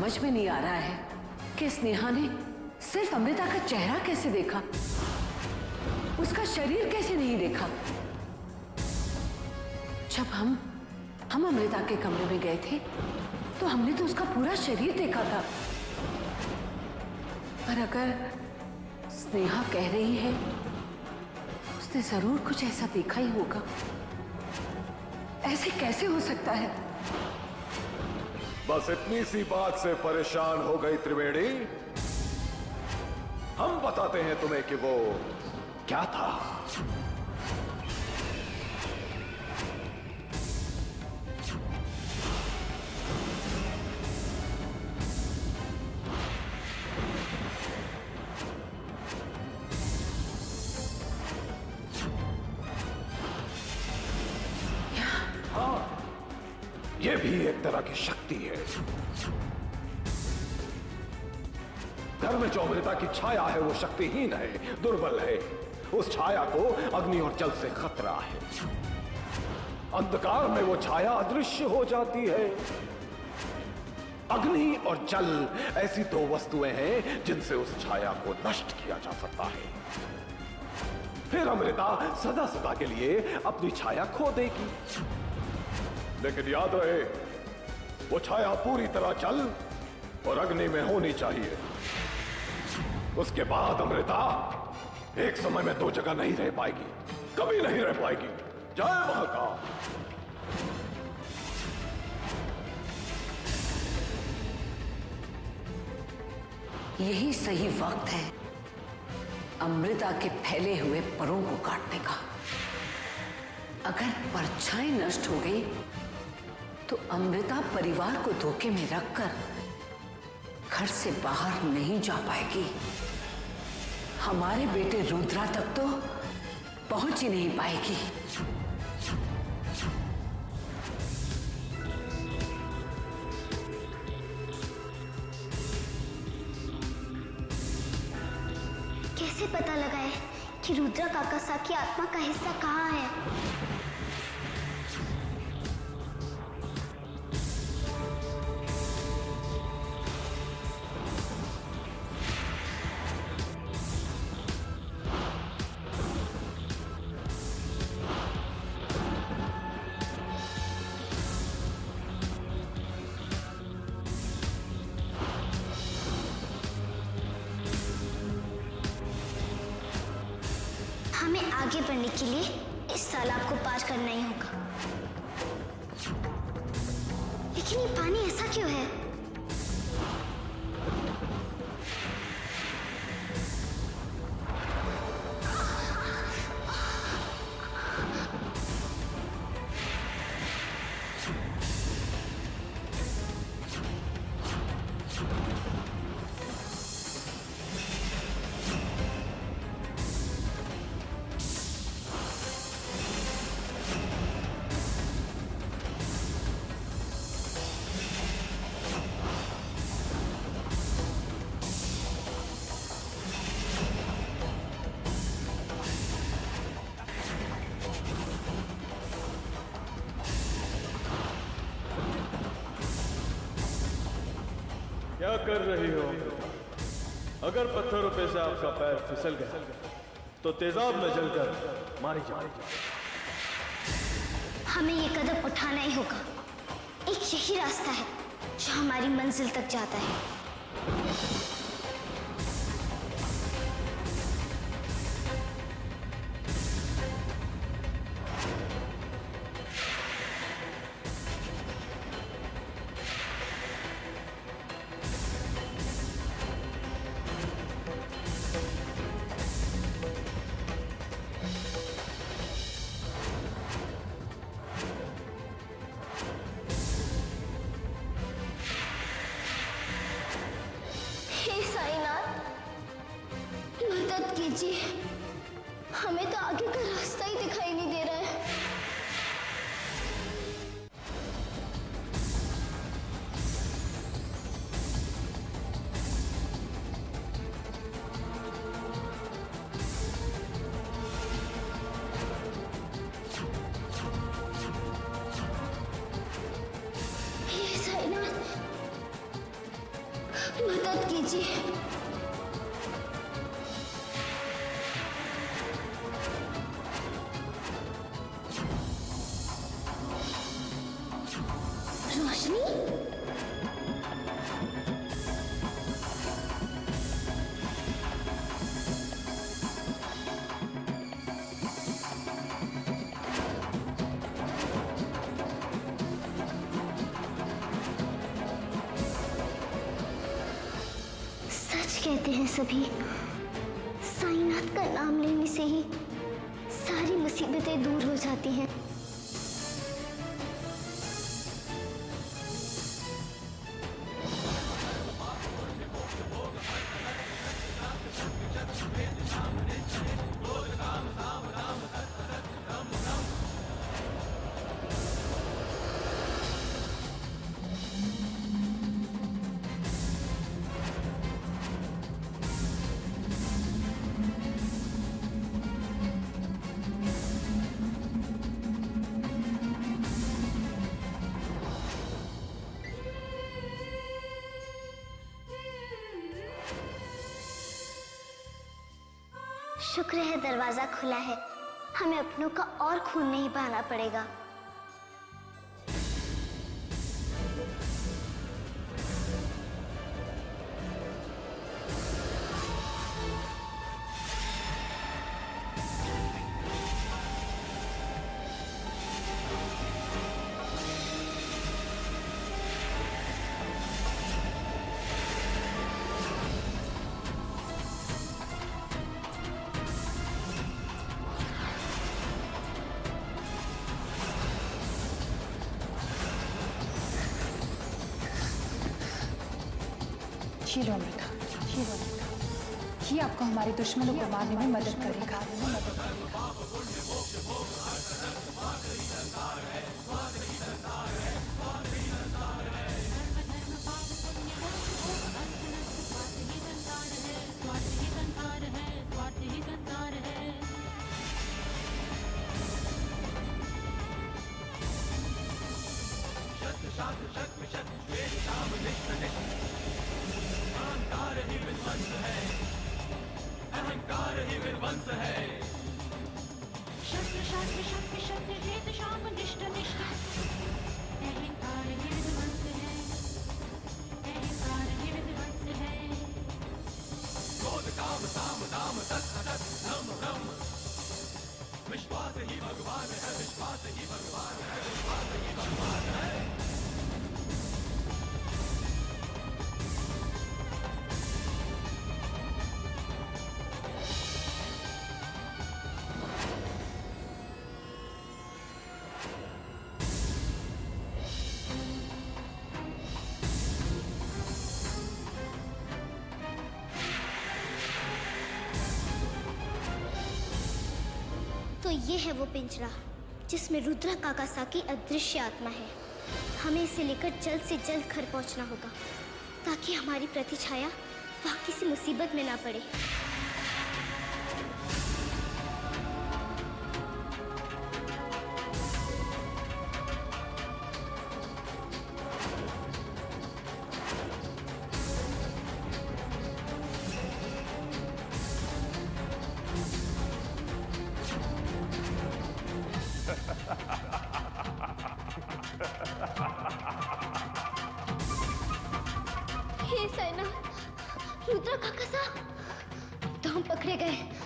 समझ में नहीं आ रहा है कि स्नेहा ने सिर्फ अमृता का चेहरा कैसे देखा, उसका शरीर कैसे नहीं देखा। जब हम अमृता के कमरे में गए थे तो हमने तो उसका पूरा शरीर देखा था। पर अगर स्नेहा कह रही है, उसने जरूर कुछ ऐसा देखा ही होगा। ऐसे कैसे हो सकता है? बस इतनी सी बात से परेशान हो गई त्रिवेणी? हम बताते हैं तुम्हें कि वो क्या था। ये भी एक तरह की शक्ति है। घर में जो अमृता की छाया है वो शक्तिहीन है, दुर्बल है। उस छाया को अग्नि और जल से खतरा है। अंधकार में वो छाया अदृश्य हो जाती है। अग्नि और जल ऐसी दो वस्तुएं हैं जिनसे उस छाया को नष्ट किया जा सकता है। फिर अमृता सदा सदा के लिए अपनी छाया खो देगी। लेकिन याद रहे, वो छाया पूरी तरह जल और अग्नि में होनी चाहिए। उसके बाद अमृता एक समय में दो जगह नहीं रह पाएगी, कभी नहीं रह पाएगी। जय महाकाल। यही सही वक्त है अमृता के फैले हुए परों को काटने का। अगर परछाई नष्ट हो गई तो अमृता परिवार को धोखे में रखकर घर से बाहर नहीं जा पाएगी। हमारे बेटे रुद्रा तक तो पहुंच ही नहीं पाएगी। कैसे पता लगाए कि रुद्रा काकासा की आत्मा का हिस्सा कहाँ है? हमें आगे बढ़ने के लिए इस तालाब को पार करना ही होगा। लेकिन ये पानी ऐसा क्यों है? क्या कर रही हो? अगर पत्थरों पे से आपका पैर फिसल गया तो तेजाब में जलकर मारी जाएगी। हमें ये कदम उठाना ही होगा। एक यही रास्ता है जो हमारी मंजिल तक जाता है। जी। रोशनी? सच कहते हैं सभी, साईनाथ का नाम लेने से ही सारी मुसीबतें दूर हो जाती हैं। शुक्र है दरवाजा खुला है, हमें अपनों का और खून नहीं बहाना पड़ेगा। ये लो अमृता, ये लो अमृता। ये आपको हमारे दुश्मनों को मारने में मदद करेगा। तो ये है वो पिंजरा जिसमें रुद्रा काकासाकी अदृश्य आत्मा है। हमें इसे लेकर जल्द से जल्द घर पहुंचना होगा ताकि हमारी प्रतिछाया वहां किसी मुसीबत में ना पड़े। हे साईनाथ, रुद्रा काकासा, तो हम पकड़े गए।